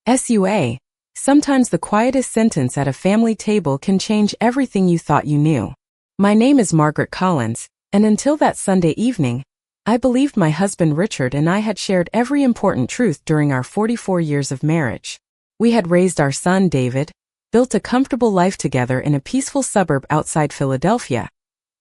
SUA. Sometimes the quietest sentence at a family table can change everything you thought you knew. My name is Margaret Collins, and until that Sunday evening, I believed my husband Richard and I had shared every important truth during our 44 years of marriage. We had raised our son David, built a comfortable life together in a peaceful suburb outside Philadelphia,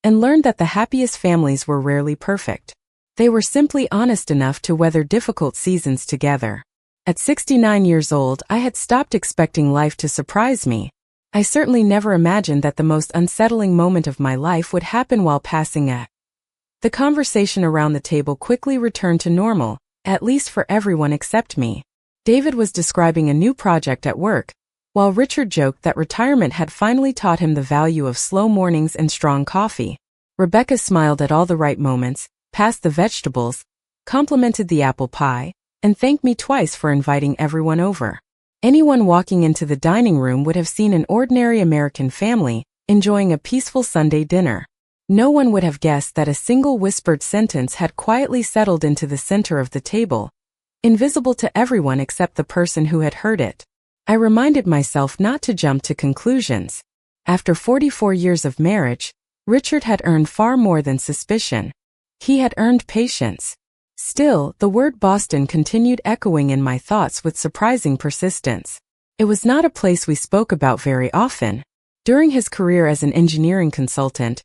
and learned that the happiest families were rarely perfect. They were simply honest enough to weather difficult seasons together. At 69 years old, I had stopped expecting life to surprise me. I certainly never imagined that the most unsettling moment of my life would happen while passing a. The conversation around the table quickly returned to normal, at least for everyone except me. David was describing a new project at work, while Richard joked that retirement had finally taught him the value of slow mornings and strong coffee. Rebecca smiled at all the right moments, passed the vegetables, complimented the apple pie, and thanked me twice for inviting everyone over. Anyone walking into the dining room would have seen an ordinary American family, enjoying a peaceful Sunday dinner. No one would have guessed that a single whispered sentence had quietly settled into the center of the table, invisible to everyone except the person who had heard it. I reminded myself not to jump to conclusions. After 44 years of marriage, Richard had earned far more than suspicion. He had earned patience. Still, the word Boston continued echoing in my thoughts with surprising persistence. It was not a place we spoke about very often. During his career as an engineering consultant,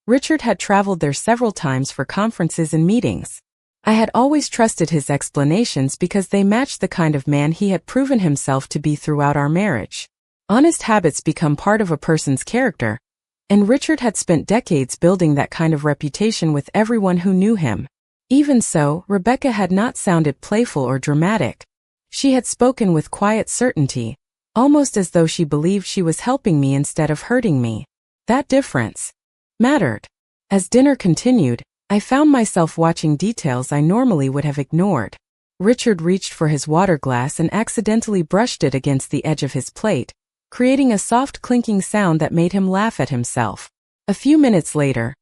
Richard had traveled there several times for conferences and meetings. I had always trusted his explanations because they matched the kind of man he had proven himself to be throughout our marriage. Honest habits become part of a person's character, and Richard had spent decades building that kind of reputation with everyone who knew him. Even so, Rebecca had not sounded playful or dramatic. She had spoken with quiet certainty, almost as though she believed she was helping me instead of hurting me. That difference mattered. As dinner continued, I found myself watching details I normally would have ignored. Richard reached for his water glass and accidentally brushed it against the edge of his plate, creating a soft clinking sound that made him laugh at himself. A few minutes later,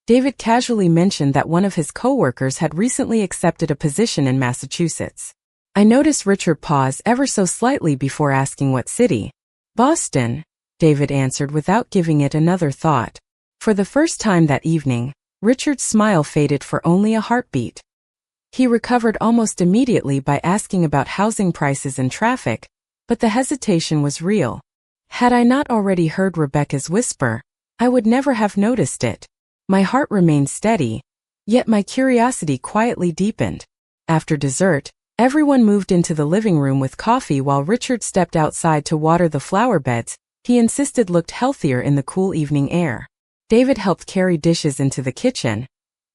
David casually mentioned that one of his coworkers had recently accepted a position in Massachusetts. I noticed Richard pause ever so slightly before asking what city. Boston, David answered without giving it another thought. For the first time that evening, Richard's smile faded for only a heartbeat. He recovered almost immediately by asking about housing prices and traffic, but the hesitation was real. Had I not already heard Rebecca's whisper, I would never have noticed it. My heart remained steady, yet my curiosity quietly deepened. After dessert, everyone moved into the living room with coffee while Richard stepped outside to water the flower beds he insisted looked healthier in the cool evening air. David helped carry dishes into the kitchen,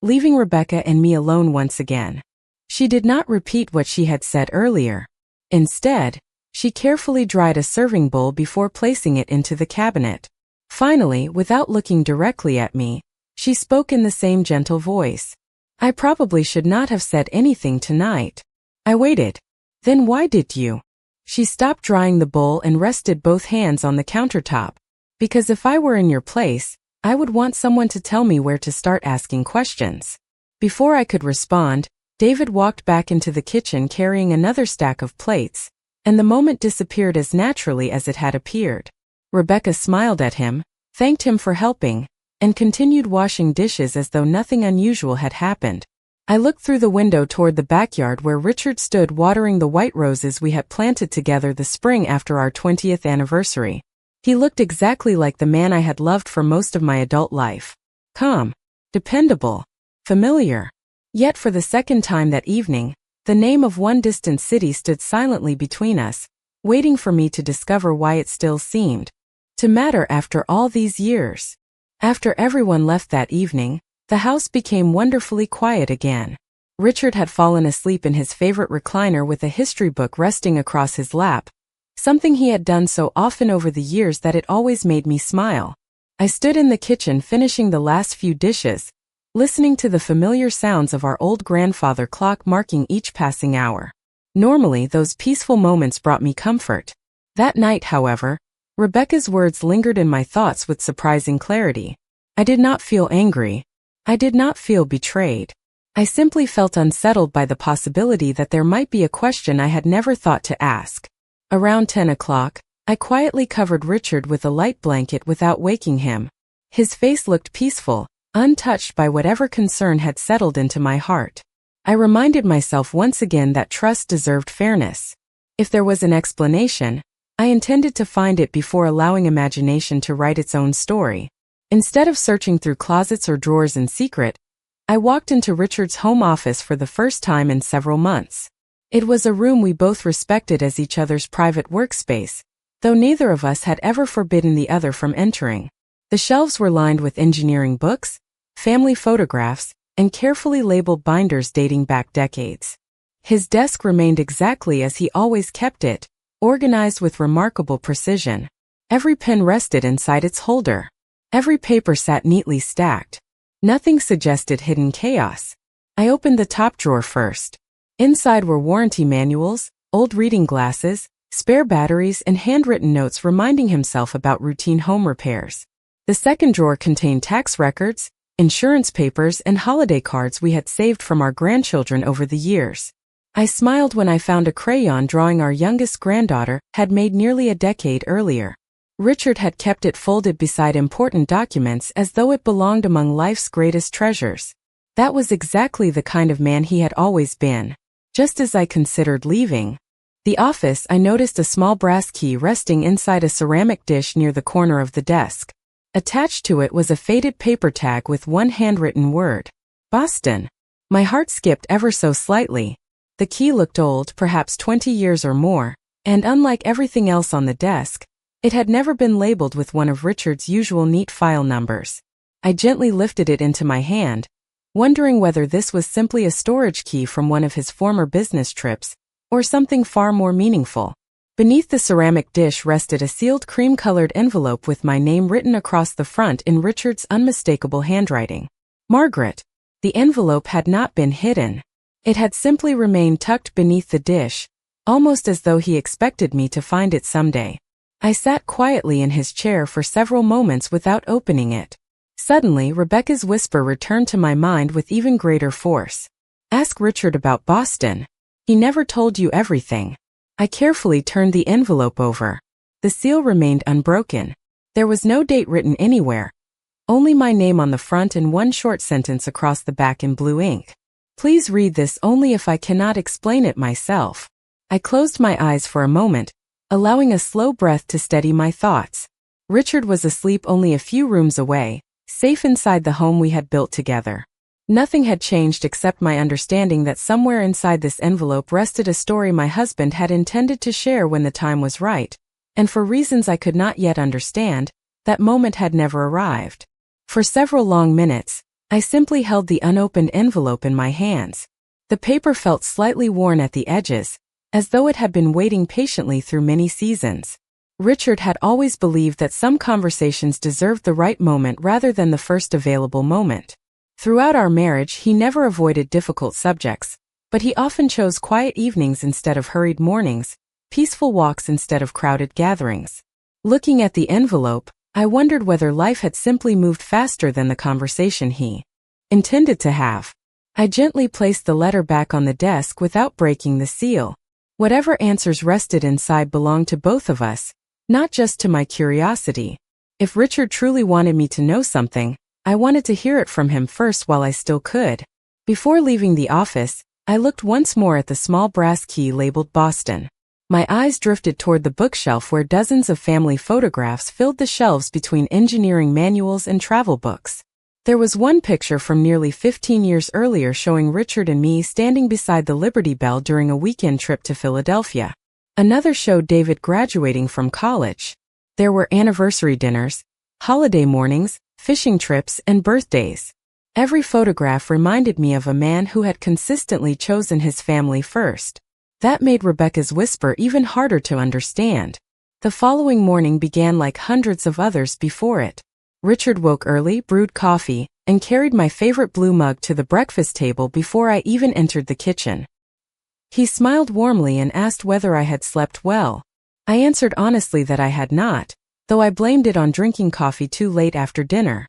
leaving Rebecca and me alone once again. She did not repeat what she had said earlier. Instead, she carefully dried a serving bowl before placing it into the cabinet. Finally, without looking directly at me, she spoke in the same gentle voice. I probably should not have said anything tonight. I waited. Then why did you? She stopped drying the bowl and rested both hands on the countertop. Because if I were in your place, I would want someone to tell me where to start asking questions. Before I could respond, David walked back into the kitchen carrying another stack of plates, and the moment disappeared as naturally as it had appeared. Rebecca smiled at him, thanked him for helping, and continued washing dishes as though nothing unusual had happened. I looked through the window toward the backyard where Richard stood watering the white roses we had planted together the spring after our 20th anniversary. He looked exactly like the man I had loved for most of my adult life. Calm, dependable, familiar. Yet for the second time that evening, the name of one distant city stood silently between us, waiting for me to discover why it still seemed to matter after all these years. After everyone left that evening, the house became wonderfully quiet again. Richard had fallen asleep in his favorite recliner with a history book resting across his lap, something he had done so often over the years that it always made me smile. I stood in the kitchen finishing the last few dishes, listening to the familiar sounds of our old grandfather clock marking each passing hour. Normally, those peaceful moments brought me comfort. That night, however, Rebecca's words lingered in my thoughts with surprising clarity. I did not feel angry. I did not feel betrayed. I simply felt unsettled by the possibility that there might be a question I had never thought to ask. Around 10 o'clock, I quietly covered Richard with a light blanket without waking him. His face looked peaceful, untouched by whatever concern had settled into my heart. I reminded myself once again that trust deserved fairness. If there was an explanation, I intended to find it before allowing imagination to write its own story. Instead of searching through closets or drawers in secret, I walked into Richard's home office for the first time in several months. It was a room we both respected as each other's private workspace, though neither of us had ever forbidden the other from entering. The shelves were lined with engineering books, family photographs, and carefully labeled binders dating back decades. His desk remained exactly as he always kept it, organized with remarkable precision. Every pen rested inside its holder. Every paper sat neatly stacked. Nothing suggested hidden chaos. I opened the top drawer first. Inside were warranty manuals, old reading glasses, spare batteries, and handwritten notes reminding himself about routine home repairs. The second drawer contained tax records, insurance papers, and holiday cards we had saved from our grandchildren over the years. I smiled when I found a crayon drawing our youngest granddaughter had made nearly a decade earlier. Richard had kept it folded beside important documents as though it belonged among life's greatest treasures. That was exactly the kind of man he had always been. Just as I considered leaving the office, I noticed a small brass key resting inside a ceramic dish near the corner of the desk. Attached to it was a faded paper tag with one handwritten word: Boston. My heart skipped ever so slightly. The key looked old, perhaps 20 years or more, and unlike everything else on the desk, it had never been labeled with one of Richard's usual neat file numbers. I gently lifted it into my hand, wondering whether this was simply a storage key from one of his former business trips, or something far more meaningful. Beneath the ceramic dish rested a sealed cream-colored envelope with my name written across the front in Richard's unmistakable handwriting. Margaret. The envelope had not been hidden. It had simply remained tucked beneath the dish, almost as though he expected me to find it someday. I sat quietly in his chair for several moments without opening it. Suddenly, Rebecca's whisper returned to my mind with even greater force. Ask Richard about Boston. He never told you everything. I carefully turned the envelope over. The seal remained unbroken. There was no date written anywhere, only my name on the front and one short sentence across the back in blue ink. Please read this only if I cannot explain it myself. I closed my eyes for a moment, allowing a slow breath to steady my thoughts. Richard was asleep only a few rooms away, safe inside the home we had built together. Nothing had changed except my understanding that somewhere inside this envelope rested a story my husband had intended to share when the time was right, and for reasons I could not yet understand, that moment had never arrived. For several long minutes, I simply held the unopened envelope in my hands. The paper felt slightly worn at the edges, as though it had been waiting patiently through many seasons. Richard had always believed that some conversations deserved the right moment rather than the first available moment. Throughout our marriage, he never avoided difficult subjects, but he often chose quiet evenings instead of hurried mornings, peaceful walks instead of crowded gatherings. Looking at the envelope, I wondered whether life had simply moved faster than the conversation he intended to have. I gently placed the letter back on the desk without breaking the seal. Whatever answers rested inside belonged to both of us, not just to my curiosity. If Richard truly wanted me to know something, I wanted to hear it from him first while I still could. Before leaving the office, I looked once more at the small brass key labeled Boston. My eyes drifted toward the bookshelf where dozens of family photographs filled the shelves between engineering manuals and travel books. There was one picture from nearly 15 years earlier showing Richard and me standing beside the Liberty Bell during a weekend trip to Philadelphia. Another showed David graduating from college. There were anniversary dinners, holiday mornings, fishing trips, and birthdays. Every photograph reminded me of a man who had consistently chosen his family first. That made Rebecca's whisper even harder to understand. The following morning began like hundreds of others before it. Richard woke early, brewed coffee, and carried my favorite blue mug to the breakfast table before I even entered the kitchen. He smiled warmly and asked whether I had slept well. I answered honestly that I had not, though I blamed it on drinking coffee too late after dinner.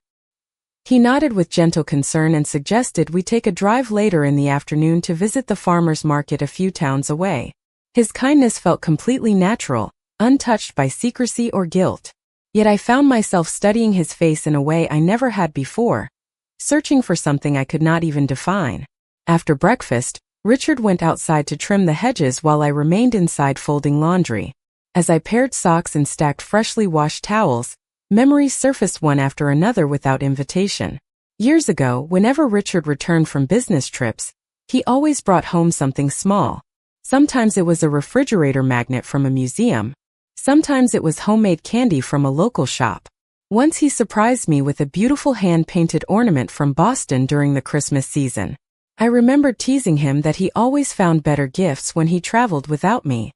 He nodded with gentle concern and suggested we take a drive later in the afternoon to visit the farmers market a few towns away. His kindness felt completely natural, untouched by secrecy or guilt. Yet I found myself studying his face in a way I never had before, searching for something I could not even define. After breakfast, Richard went outside to trim the hedges while I remained inside folding laundry. As I paired socks and stacked freshly washed towels, memories surfaced one after another without invitation. Years ago, whenever Richard returned from business trips, he always brought home something small. Sometimes it was a refrigerator magnet from a museum. Sometimes it was homemade candy from a local shop. Once he surprised me with a beautiful hand-painted ornament from Boston during the Christmas season. I remember teasing him that he always found better gifts when he traveled without me.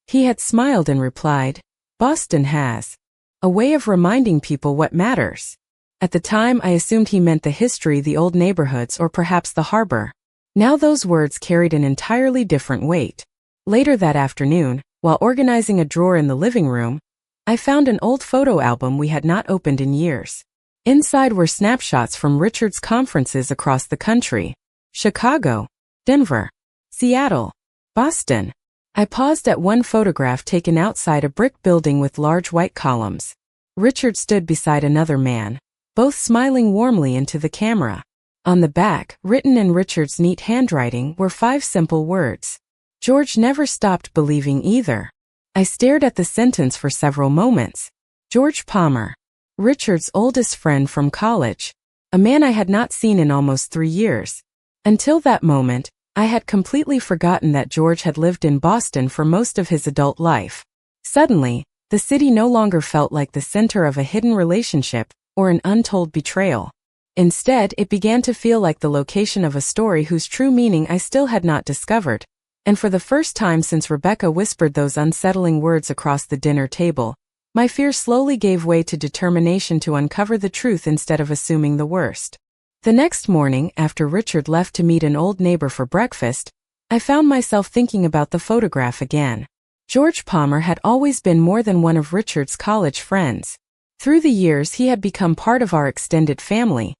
He had smiled and replied, "Boston has a way of reminding people what matters." At the time, I assumed he meant the history, the old neighborhoods, or perhaps the harbor. Now those words carried an entirely different weight. Later that afternoon, while organizing a drawer in the living room, I found an old photo album we had not opened in years. Inside were snapshots from Richard's conferences across the country: Chicago, Denver, Seattle, Boston. I paused at one photograph taken outside a brick building with large white columns. Richard stood beside another man, both smiling warmly into the camera. On the back, written in Richard's neat handwriting, were 5 simple words: "George never stopped believing either." I stared at the sentence for several moments. George Palmer, Richard's oldest friend from college, a man I had not seen in almost 3 years. Until that moment, I had completely forgotten that George had lived in Boston for most of his adult life. Suddenly, the city no longer felt like the center of a hidden relationship or an untold betrayal. Instead, it began to feel like the location of a story whose true meaning I still had not discovered. And for the first time since Rebecca whispered those unsettling words across the dinner table, my fear slowly gave way to determination to uncover the truth instead of assuming the worst. The next morning, after Richard left to meet an old neighbor for breakfast, I found myself thinking about the photograph again. George Palmer had always been more than one of Richard's college friends. Through the years, he had become part of our extended family,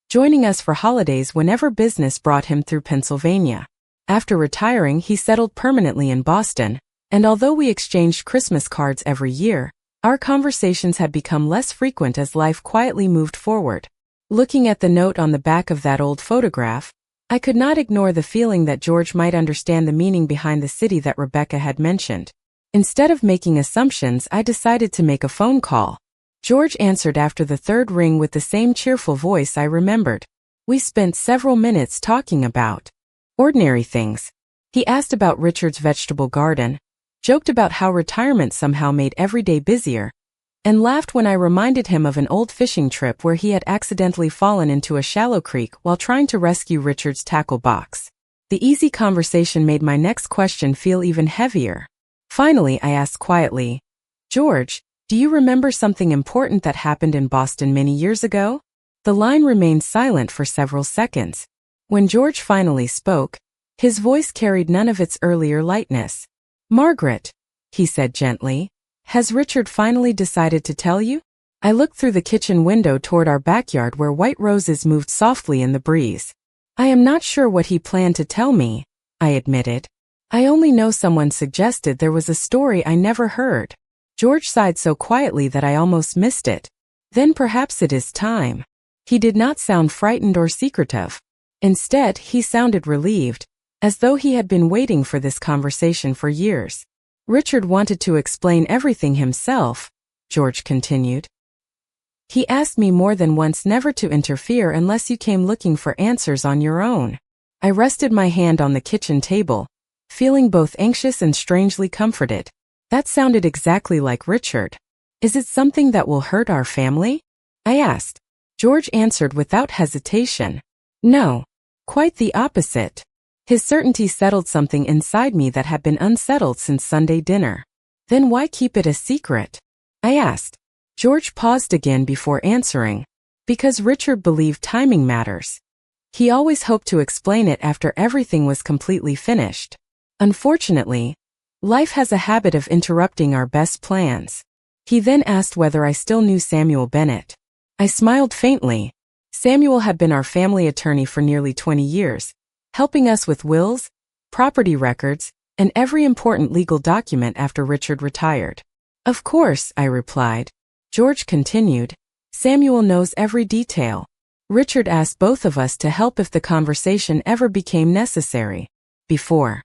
joining us for holidays whenever business brought him through Pennsylvania. After retiring, he settled permanently in Boston, and although we exchanged Christmas cards every year, our conversations had become less frequent as life quietly moved forward. Looking at the note on the back of that old photograph, I could not ignore the feeling that George might understand the meaning behind the city that Rebecca had mentioned. Instead of making assumptions, I decided to make a phone call. George answered after the 3rd ring with the same cheerful voice I remembered. We spent several minutes talking about ordinary things. He asked about Richard's vegetable garden, joked about how retirement somehow made every day busier, and laughed when I reminded him of an old fishing trip where he had accidentally fallen into a shallow creek while trying to rescue Richard's tackle box. The easy conversation made my next question feel even heavier. Finally, I asked quietly, "George, do you remember something important that happened in Boston many years ago?" The line remained silent for several seconds. When George finally spoke, his voice carried none of its earlier lightness. "Margaret," he said gently, "has Richard finally decided to tell you?" I looked through the kitchen window toward our backyard where white roses moved softly in the breeze. "I am not sure what he planned to tell me," I admitted. "I only know someone suggested there was a story I never heard." George sighed so quietly that I almost missed it. "Then perhaps it is time." He did not sound frightened or secretive. Instead, he sounded relieved, as though he had been waiting for this conversation for years. "Richard wanted to explain everything himself," George continued. "He asked me more than once never to interfere unless you came looking for answers on your own." I rested my hand on the kitchen table, feeling both anxious and strangely comforted. That sounded exactly like Richard. "Is it something that will hurt our family?" I asked. George answered without hesitation. "No. Quite the opposite." His certainty settled something inside me that had been unsettled since Sunday dinner. "Then why keep it a secret?" I asked. George paused again before answering. "Because Richard believed timing matters. He always hoped to explain it after everything was completely finished. Unfortunately, life has a habit of interrupting our best plans." He then asked whether I still knew Samuel Bennett. I smiled faintly. Samuel had been our family attorney for nearly 20 years, helping us with wills, property records, and every important legal document after Richard retired. Of course, I replied. George continued. Samuel knows every detail. Richard asked both of us to help if the conversation ever became necessary. Before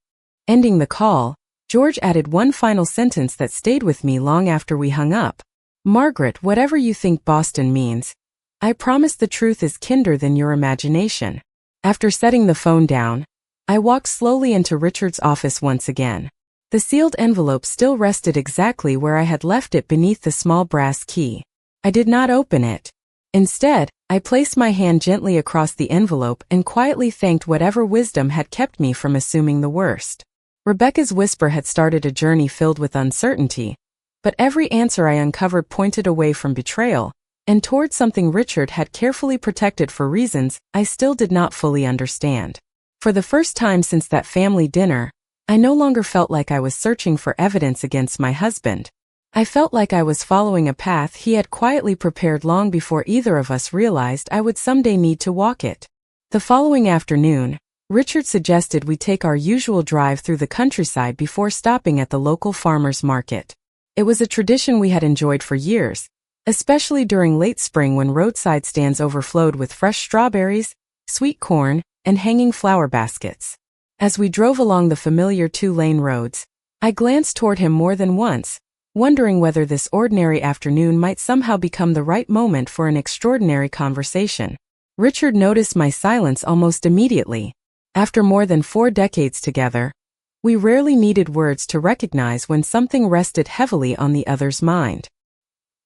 ending the call, George added one final sentence that stayed with me long after we hung up. Margaret, whatever you think Boston means, I promise the truth is kinder than your imagination. After setting the phone down, I walked slowly into Richard's office once again. The sealed envelope still rested exactly where I had left it beneath the small brass key. I did not open it. Instead, I placed my hand gently across the envelope and quietly thanked whatever wisdom had kept me from assuming the worst. Rebecca's whisper had started a journey filled with uncertainty, but every answer I uncovered pointed away from betrayal and toward something Richard had carefully protected for reasons I still did not fully understand. For the first time since that family dinner, I no longer felt like I was searching for evidence against my husband. I felt like I was following a path he had quietly prepared long before either of us realized I would someday need to walk it. The following afternoon, Richard suggested we take our usual drive through the countryside before stopping at the local farmer's market. It was a tradition we had enjoyed for years, especially during late spring when roadside stands overflowed with fresh strawberries, sweet corn, and hanging flower baskets. As we drove along the familiar two-lane roads, I glanced toward him more than once, wondering whether this ordinary afternoon might somehow become the right moment for an extraordinary conversation. Richard noticed my silence almost immediately. After more than 4 decades together, we rarely needed words to recognize when something rested heavily on the other's mind.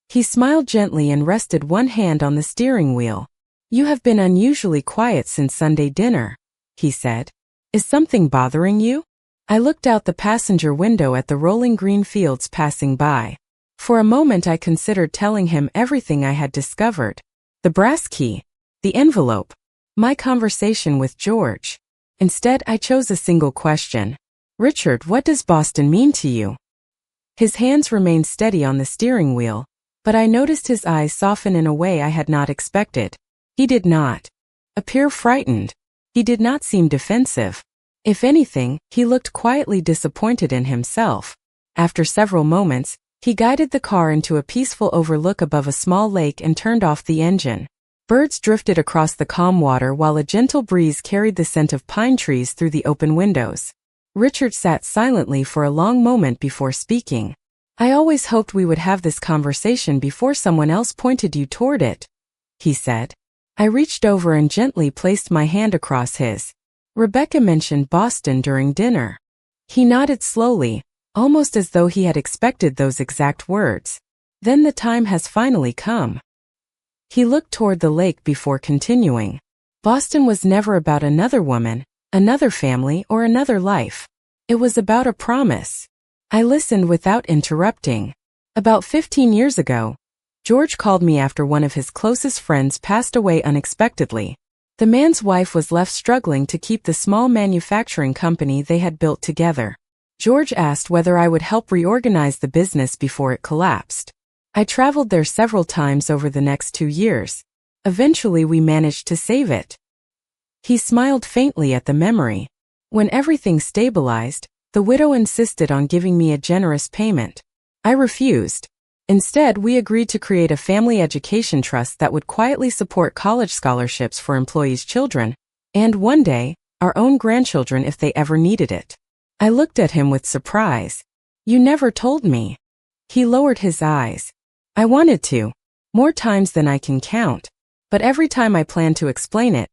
He smiled gently and rested one hand on the steering wheel. You have been unusually quiet since Sunday dinner, he said. Is something bothering you? I looked out the passenger window at the rolling green fields passing by. For a moment I considered telling him everything I had discovered. The brass key, the envelope, my conversation with George. Instead, I chose a single question. Richard, what does Boston mean to you? His hands remained steady on the steering wheel, but I noticed his eyes soften in a way I had not expected. He did not appear frightened. He did not seem defensive. If anything, he looked quietly disappointed in himself. After several moments, he guided the car into a peaceful overlook above a small lake and turned off the engine. Birds drifted across the calm water while a gentle breeze carried the scent of pine trees through the open windows. Richard sat silently for a long moment before speaking. I always hoped we would have this conversation before someone else pointed you toward it, he said. I reached over and gently placed my hand across his. Rebecca mentioned Boston during dinner. He nodded slowly, almost as though he had expected those exact words. Then the time has finally come. He looked toward the lake before continuing. Boston was never about another woman, another family, or another life. It was about a promise. I listened without interrupting. About 15 years ago, George called me after one of his closest friends passed away unexpectedly. The man's wife was left struggling to keep the small manufacturing company they had built together. George asked whether I would help reorganize the business before it collapsed. I traveled there several times over the next 2 years. Eventually we managed to save it. He smiled faintly at the memory. When everything stabilized, the widow insisted on giving me a generous payment. I refused. Instead, we agreed to create a family education trust that would quietly support college scholarships for employees' children, and one day, our own grandchildren if they ever needed it. I looked at him with surprise. You never told me. He lowered his eyes. I wanted to, more times than I can count, but every time I planned to explain it,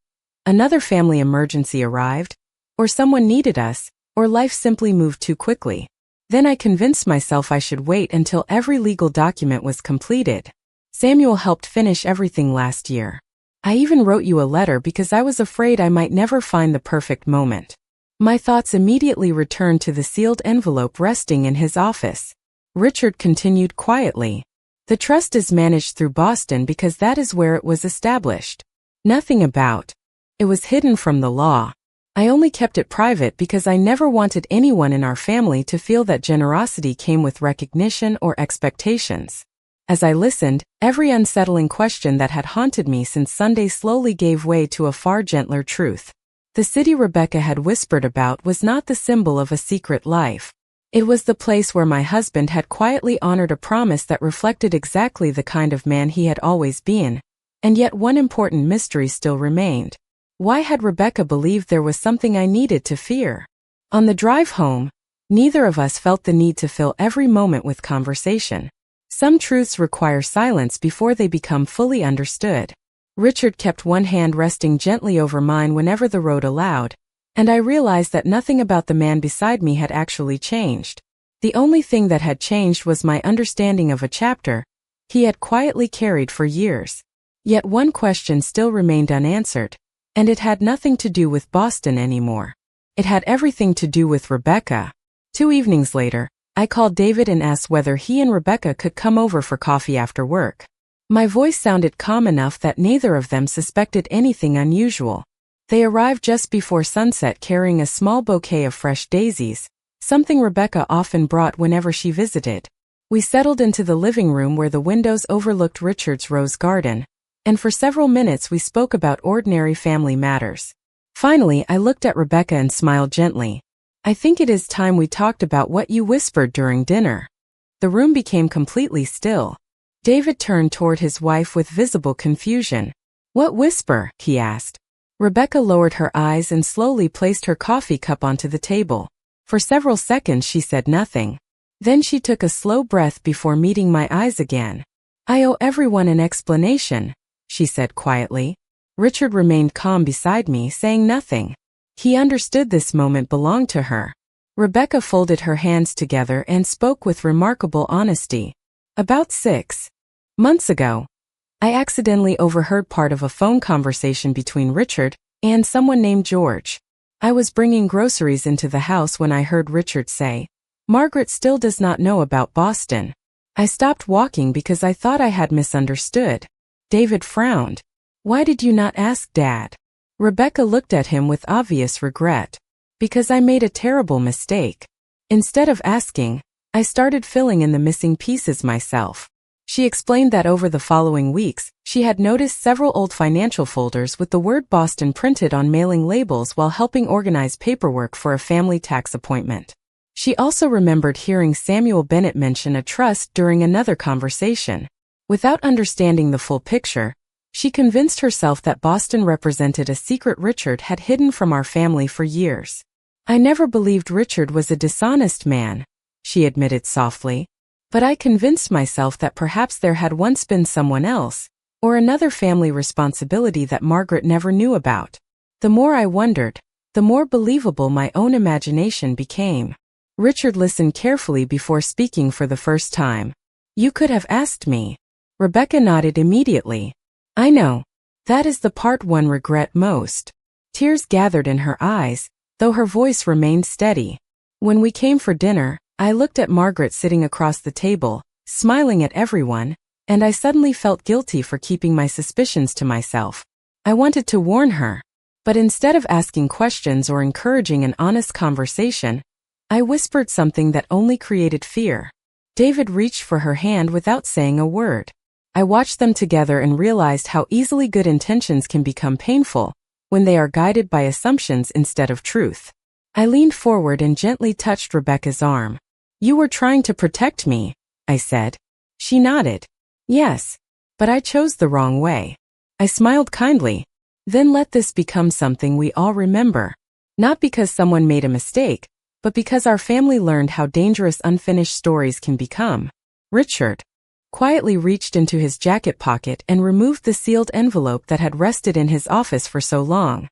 another family emergency arrived, or someone needed us, or life simply moved too quickly. Then I convinced myself I should wait until every legal document was completed. Samuel helped finish everything last year. I even wrote you a letter because I was afraid I might never find the perfect moment. My thoughts immediately returned to the sealed envelope resting in his office. Richard continued quietly. The trust is managed through Boston because that is where it was established. Nothing about. It was hidden from the law. I only kept it private because I never wanted anyone in our family to feel that generosity came with recognition or expectations. As I listened, every unsettling question that had haunted me since Sunday slowly gave way to a far gentler truth. The city Rebecca had whispered about was not the symbol of a secret life. It was the place where my husband had quietly honored a promise that reflected exactly the kind of man he had always been. And yet one important mystery still remained. Why had Rebecca believed there was something I needed to fear? On the drive home, neither of us felt the need to fill every moment with conversation. Some truths require silence before they become fully understood. Richard kept one hand resting gently over mine whenever the road allowed, and I realized that nothing about the man beside me had actually changed. The only thing that had changed was my understanding of a chapter he had quietly carried for years. Yet one question still remained unanswered, and it had nothing to do with Boston anymore. It had everything to do with Rebecca. 2 evenings later, I called David and asked whether he and Rebecca could come over for coffee after work. My voice sounded calm enough that neither of them suspected anything unusual. They arrived just before sunset carrying a small bouquet of fresh daisies, something Rebecca often brought whenever she visited. We settled into the living room where the windows overlooked Richard's rose garden, and for several minutes we spoke about ordinary family matters. Finally, I looked at Rebecca and smiled gently. I think it is time we talked about what you whispered during dinner. The room became completely still. David turned toward his wife with visible confusion. What whisper? He asked. Rebecca lowered her eyes and slowly placed her coffee cup onto the table. For several seconds she said nothing. Then she took a slow breath before meeting my eyes again. I owe everyone an explanation, she said quietly. Richard remained calm beside me, saying nothing. He understood this moment belonged to her. Rebecca folded her hands together and spoke with remarkable honesty. About 6 months ago, I accidentally overheard part of a phone conversation between Richard and someone named George. I was bringing groceries into the house when I heard Richard say, "Margaret still does not know about Boston." I stopped walking because I thought I had misunderstood. David frowned. Why did you not ask Dad? Rebecca looked at him with obvious regret. Because I made a terrible mistake. Instead of asking, I started filling in the missing pieces myself. She explained that over the following weeks, she had noticed several old financial folders with the word Boston printed on mailing labels while helping organize paperwork for a family tax appointment. She also remembered hearing Samuel Bennett mention a trust during another conversation. Without understanding the full picture, she convinced herself that Boston represented a secret Richard had hidden from our family for years. I never believed Richard was a dishonest man, she admitted softly. But I convinced myself that perhaps there had once been someone else, or another family responsibility that Margaret never knew about. The more I wondered, the more believable my own imagination became. Richard listened carefully before speaking for the first time. You could have asked me. Rebecca nodded immediately. I know. That is the part one regret most. Tears gathered in her eyes, though her voice remained steady. When we came for dinner, I looked at Margaret sitting across the table, smiling at everyone, and I suddenly felt guilty for keeping my suspicions to myself. I wanted to warn her, but instead of asking questions or encouraging an honest conversation, I whispered something that only created fear. David reached for her hand without saying a word. I watched them together and realized how easily good intentions can become painful when they are guided by assumptions instead of truth. I leaned forward and gently touched Rebecca's arm. You were trying to protect me, I said. She nodded. Yes, but I chose the wrong way. I smiled kindly. Then let this become something we all remember. Not because someone made a mistake, but because our family learned how dangerous unfinished stories can become. Richard quietly reached into his jacket pocket and removed the sealed envelope that had rested in his office for so long.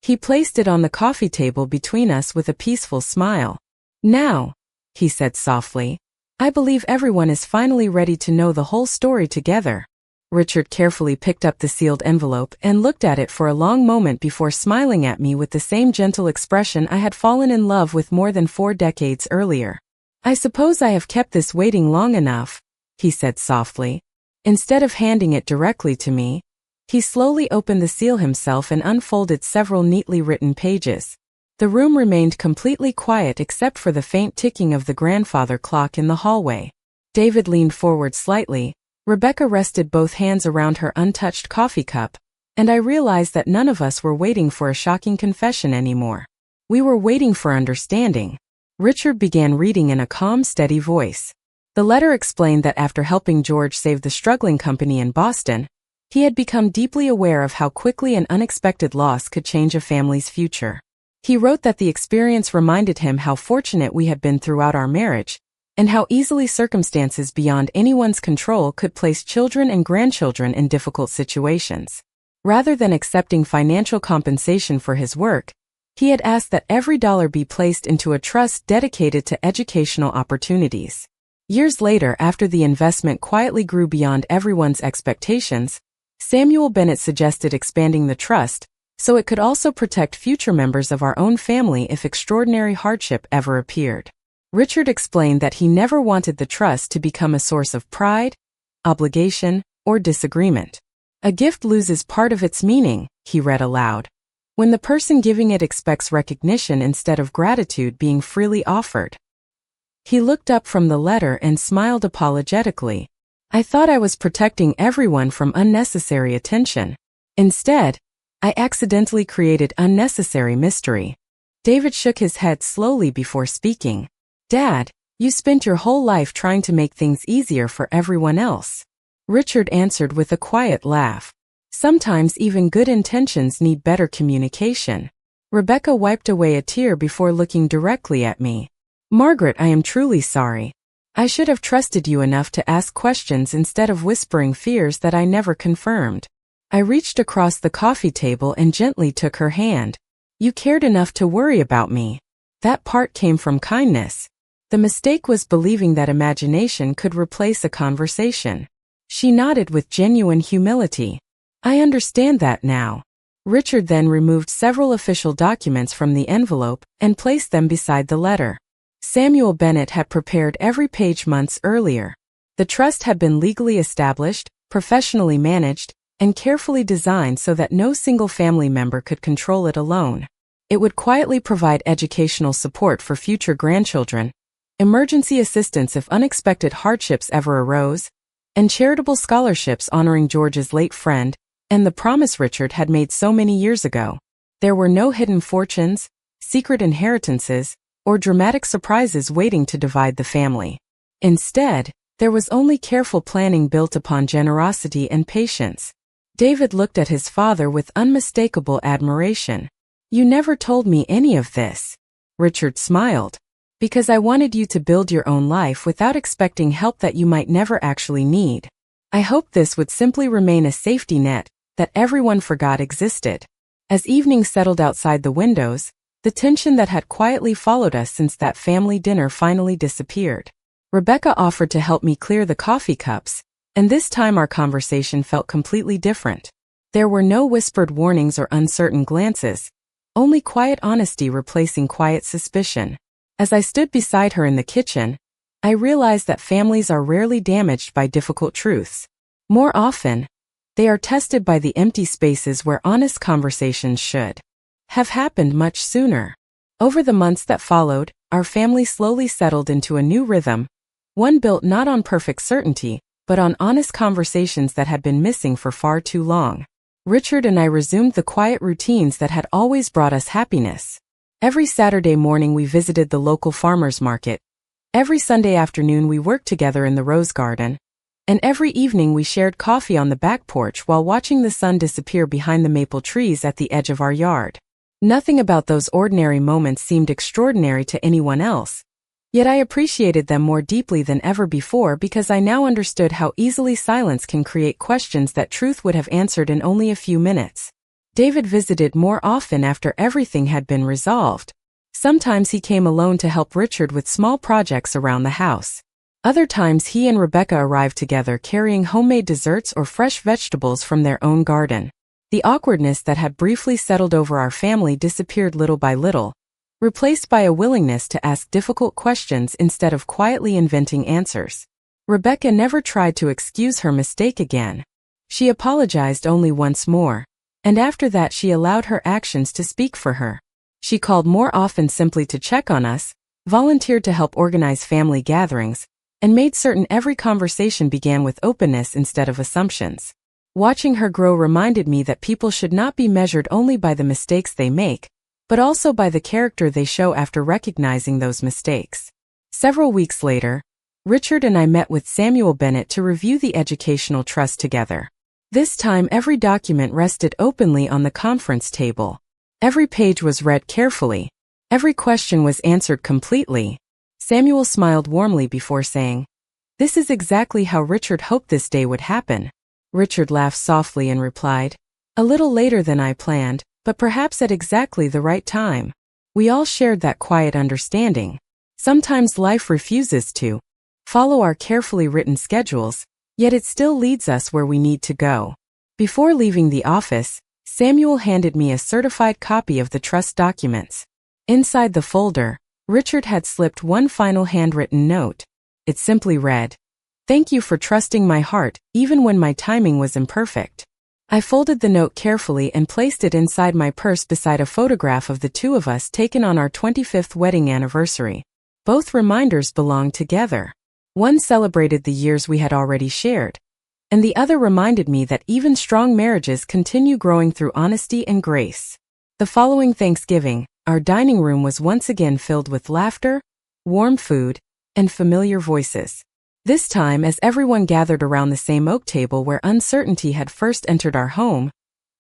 He placed it on the coffee table between us with a peaceful smile. Now, he said softly, I believe everyone is finally ready to know the whole story together. Richard carefully picked up the sealed envelope and looked at it for a long moment before smiling at me with the same gentle expression I had fallen in love with more than 4 decades earlier. I suppose I have kept this waiting long enough, he said softly. Instead of handing it directly to me, he slowly opened the seal himself and unfolded several neatly written pages. The room remained completely quiet except for the faint ticking of the grandfather clock in the hallway. David leaned forward slightly. Rebecca rested both hands around her untouched coffee cup, And I realized that none of us were waiting for a shocking confession anymore. We were waiting for understanding. Richard began reading in a calm, steady voice. The letter explained that after helping George save the struggling company in Boston, he had become deeply aware of how quickly an unexpected loss could change a family's future. He wrote that the experience reminded him how fortunate we had been throughout our marriage, and how easily circumstances beyond anyone's control could place children and grandchildren in difficult situations. Rather than accepting financial compensation for his work, he had asked that every dollar be placed into a trust dedicated to educational opportunities. Years later, after the investment quietly grew beyond everyone's expectations, Samuel Bennett suggested expanding the trust so it could also protect future members of our own family if extraordinary hardship ever appeared. Richard explained that he never wanted the trust to become a source of pride, obligation, or disagreement. A gift loses part of its meaning, he read aloud, when the person giving it expects recognition instead of gratitude being freely offered. He looked up from the letter and smiled apologetically. I thought I was protecting everyone from unnecessary attention. Instead, I accidentally created unnecessary mystery. David shook his head slowly before speaking. Dad, you spent your whole life trying to make things easier for everyone else. Richard answered with a quiet laugh. Sometimes even good intentions need better communication. Rebecca wiped away a tear before looking directly at me. Margaret, I am truly sorry. I should have trusted you enough to ask questions instead of whispering fears that I never confirmed. I reached across the coffee table and gently took her hand. You cared enough to worry about me. That part came from kindness. The mistake was believing that imagination could replace a conversation. She nodded with genuine humility. I understand that now. Richard then removed several official documents from the envelope and placed them beside the letter. Samuel Bennett had prepared every page months earlier. The trust had been legally established, professionally managed, and carefully designed so that no single family member could control it alone. It would quietly provide educational support for future grandchildren, emergency assistance if unexpected hardships ever arose, and charitable scholarships honoring George's late friend, and the promise Richard had made so many years ago. There were no hidden fortunes, secret inheritances, or dramatic surprises waiting to divide the family. Instead, there was only careful planning built upon generosity and patience. David looked at his father with unmistakable admiration. You never told me any of this. Richard smiled. Because I wanted you to build your own life without expecting help that you might never actually need. I hoped this would simply remain a safety net that everyone forgot existed. As evening settled outside the windows, the tension that had quietly followed us since that family dinner finally disappeared. Rebecca offered to help me clear the coffee cups, and this time our conversation felt completely different. There were no whispered warnings or uncertain glances, only quiet honesty replacing quiet suspicion. As I stood beside her in the kitchen, I realized that families are rarely damaged by difficult truths. More often, they are tested by the empty spaces where honest conversations should have happened much sooner. Over the months that followed, our family slowly settled into a new rhythm, one built not on perfect certainty, but on honest conversations that had been missing for far too long. Richard and I resumed the quiet routines that had always brought us happiness. Every Saturday morning we visited the local farmers market. Every Sunday afternoon we worked together in the rose garden. And every evening we shared coffee on the back porch while watching the sun disappear behind the maple trees at the edge of our yard. Nothing about those ordinary moments seemed extraordinary to anyone else, yet I appreciated them more deeply than ever before because I now understood how easily silence can create questions that truth would have answered in only a few minutes. David visited more often after everything had been resolved. Sometimes he came alone to help Richard with small projects around the house. Other times he and Rebecca arrived together carrying homemade desserts or fresh vegetables from their own garden. The awkwardness that had briefly settled over our family disappeared little by little, replaced by a willingness to ask difficult questions instead of quietly inventing answers. Rebecca never tried to excuse her mistake again. She apologized only once more, and after that she allowed her actions to speak for her. She called more often simply to check on us, volunteered to help organize family gatherings, and made certain every conversation began with openness instead of assumptions. Watching her grow reminded me that people should not be measured only by the mistakes they make, but also by the character they show after recognizing those mistakes. Several weeks later, Richard and I met with Samuel Bennett to review the educational trust together. This time every document rested openly on the conference table. Every page was read carefully. Every question was answered completely. Samuel smiled warmly before saying, "This is exactly how Richard hoped this day would happen." Richard laughed softly and replied, "A little later than I planned, but perhaps at exactly the right time." We all shared that quiet understanding. Sometimes life refuses to follow our carefully written schedules, yet it still leads us where we need to go. Before leaving the office, Samuel handed me a certified copy of the trust documents. Inside the folder, Richard had slipped one final handwritten note. It simply read, "Thank you for trusting my heart, even when my timing was imperfect." I folded the note carefully and placed it inside my purse beside a photograph of the two of us taken on our 25th wedding anniversary. Both reminders belonged together. One celebrated the years we had already shared, and the other reminded me that even strong marriages continue growing through honesty and grace. The following Thanksgiving, our dining room was once again filled with laughter, warm food, and familiar voices. This time, as everyone gathered around the same oak table where uncertainty had first entered our home,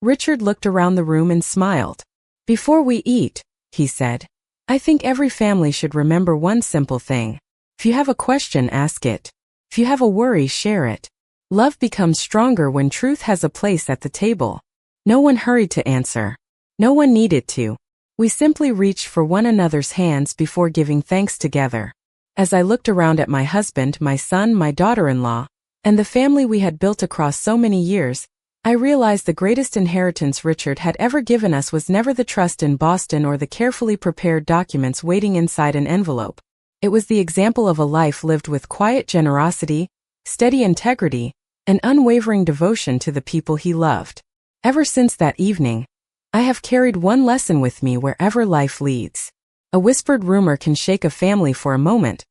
Richard looked around the room and smiled. "Before we eat," he said, "I think every family should remember one simple thing. If you have a question, ask it. If you have a worry, share it. Love becomes stronger when truth has a place at the table." No one hurried to answer. No one needed to. We simply reached for one another's hands before giving thanks together. As I looked around at my husband, my son, my daughter-in-law, and the family we had built across so many years, I realized the greatest inheritance Richard had ever given us was never the trust in Boston or the carefully prepared documents waiting inside an envelope. It was the example of a life lived with quiet generosity, steady integrity, and unwavering devotion to the people he loved. Ever since that evening, I have carried one lesson with me wherever life leads. A whispered rumor can shake a family for a moment,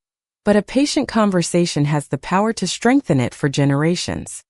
but a patient conversation has the power to strengthen it for generations.